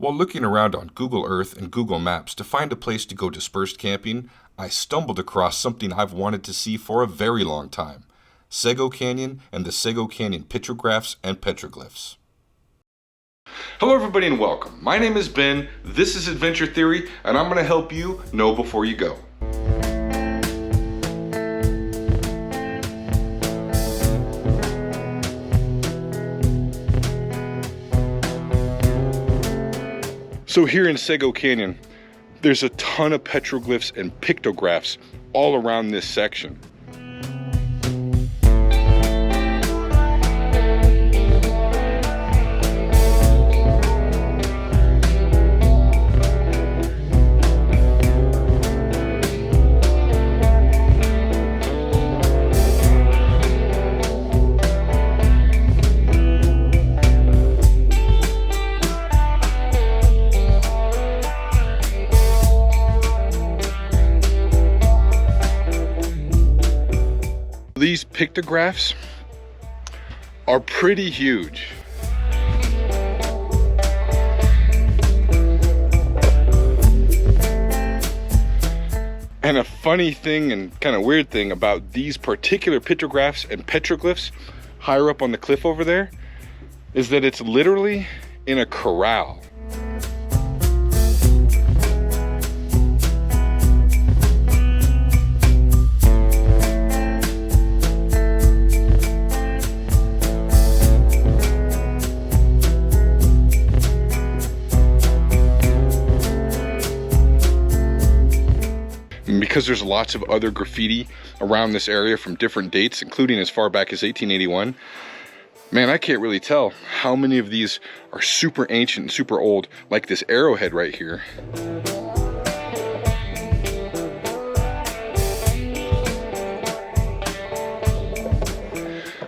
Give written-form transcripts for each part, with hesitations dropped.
While looking around on Google Earth and Google Maps to find a place to go dispersed camping, I stumbled across something I've wanted to see for a very long time: Sego Canyon and the Sego Canyon pictographs and petroglyphs. Hello everybody and welcome. My name is Ben, this is Adventure Theory, and I'm going to help you know before you go. So here in Sego Canyon, there's a ton of petroglyphs and pictographs all around this section. These pictographs are pretty huge. And a funny thing and kind of weird thing about these particular pictographs and petroglyphs higher up on the cliff over there is that it's literally in a corral. Because there's lots of other graffiti around this area from different dates, including as far back as 1881, man, I can't really tell how many of these are super ancient and super old, like this arrowhead right here.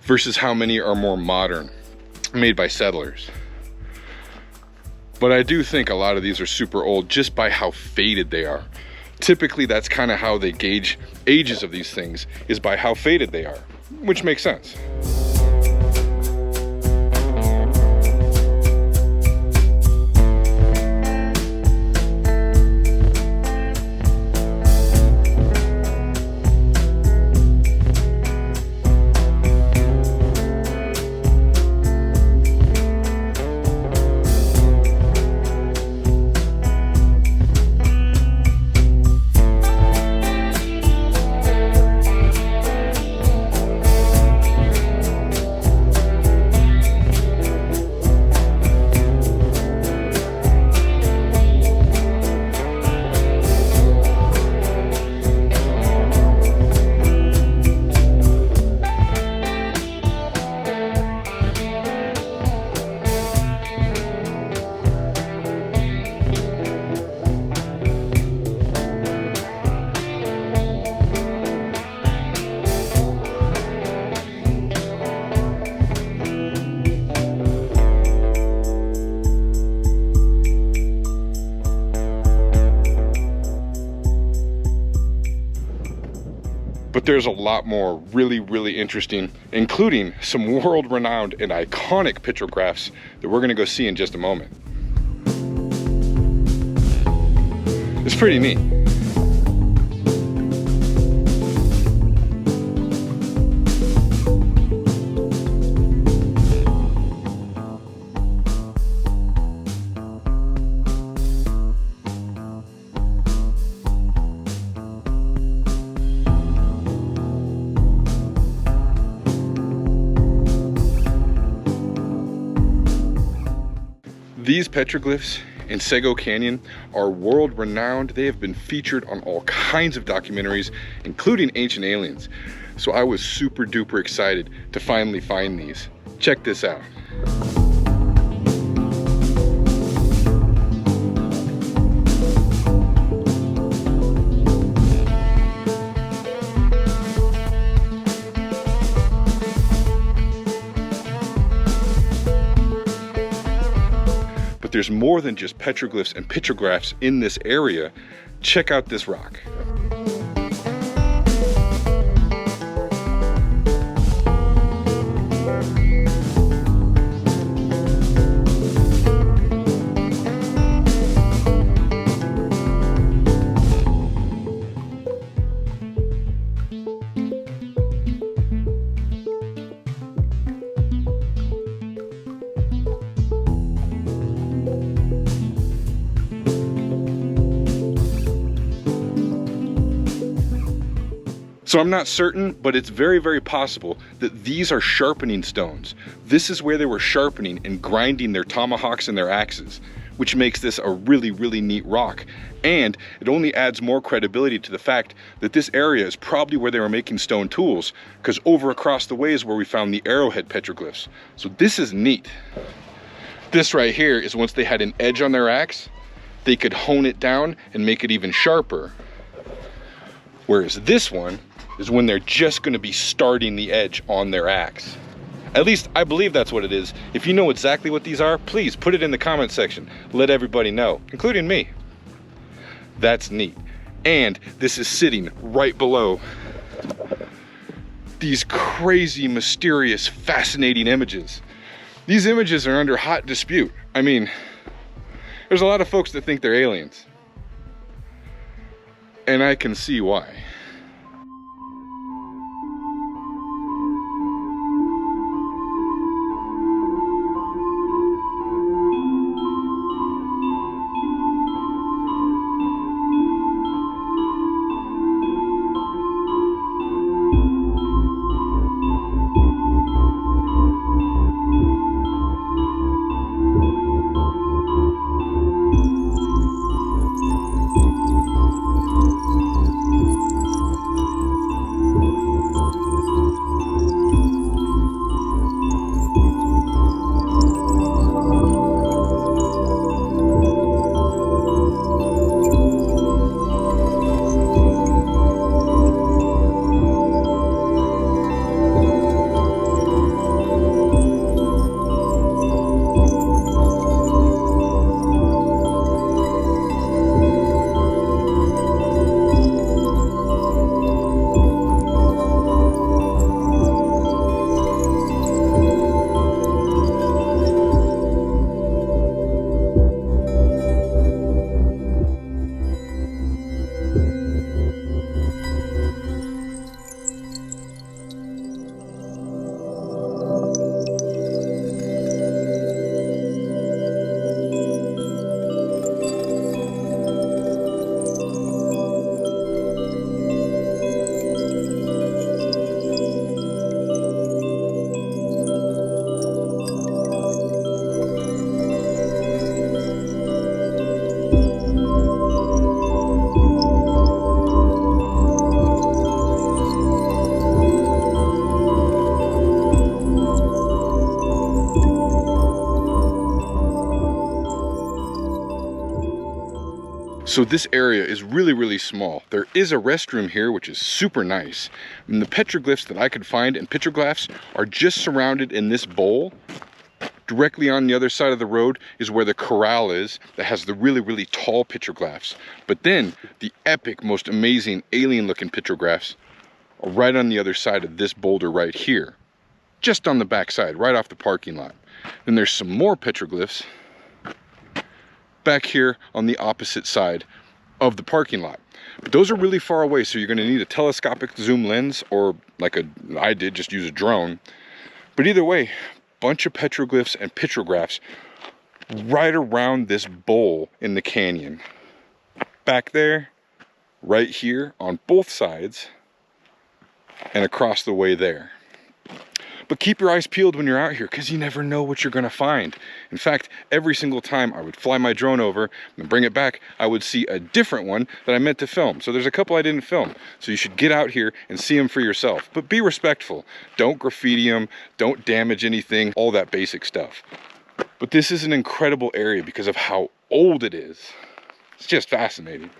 Versus how many are more modern, made by settlers. But I do think a lot of these are super old just by how faded they are. Typically, that's kind of how they gauge ages of these things, is by how faded they are, which makes sense. But there's a lot more really interesting, including some world-renowned and iconic petrographs that we're gonna go see in just a moment. It's pretty neat. These petroglyphs in Sego Canyon are world-renowned. They have been featured on all kinds of documentaries, including Ancient Aliens. So I was super duper excited to finally find these. Check this out. But there's more than just petroglyphs and pictographs in this area. Check out this rock. So I'm not certain, but it's very, very possible that these are sharpening stones. This is where they were sharpening and grinding their tomahawks and their axes, which makes this a really, really neat rock. And it only adds more credibility to the fact that this area is probably where they were making stone tools, because over across the way is where we found the arrowhead petroglyphs. So this is neat. This right here is once they had an edge on their axe, they could hone it down and make it even sharper. Whereas this one is when they're just gonna be starting the edge on their axe. At least I believe that's what it is. If you know exactly what these are, please put it in the comment section. Let everybody know, including me. That's neat. And this is sitting right below these crazy, mysterious, fascinating images. These images are under hot dispute. I mean, there's a lot of folks that think they're aliens. And I can see why. So this area is really, really small. There is a restroom here, which is super nice. And the petroglyphs that I could find and pictographs are just surrounded in this bowl. Directly on the other side of the road is where the corral is that has the really, really tall petroglyphs. But then the epic, most amazing alien looking petrographs are right on the other side of this boulder right here. Just on the back side, right off the parking lot. Then there's some more petroglyphs back here on the opposite side of the parking lot. But those are really far away, so you're gonna need a telescopic zoom lens, or like I did, just use a drone. But either way, bunch of petroglyphs and petrographs right around this bowl in the canyon. Back there, right here on both sides, and across the way there. But keep your eyes peeled when you're out here, because you never know what you're gonna find. In fact, every single time I would fly my drone over and bring it back, I would see a different one that I meant to film. So there's a couple I didn't film. So you should get out here and see them for yourself. But be respectful. Don't graffiti them, don't damage anything, all that basic stuff. But this is an incredible area because of how old it is. It's just fascinating.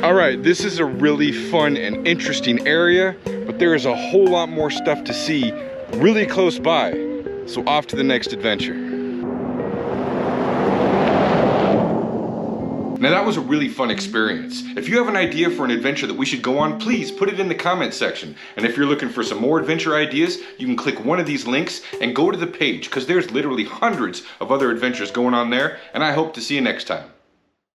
All right, this is a really fun and interesting area, but there is a whole lot more stuff to see really close by. So off to the next adventure. Now that was a really fun experience. If you have an idea for an adventure that we should go on, please put it in the comment section. And if you're looking for some more adventure ideas, you can click one of these links and go to the page, because there's literally hundreds of other adventures going on there, and I hope to see you next time.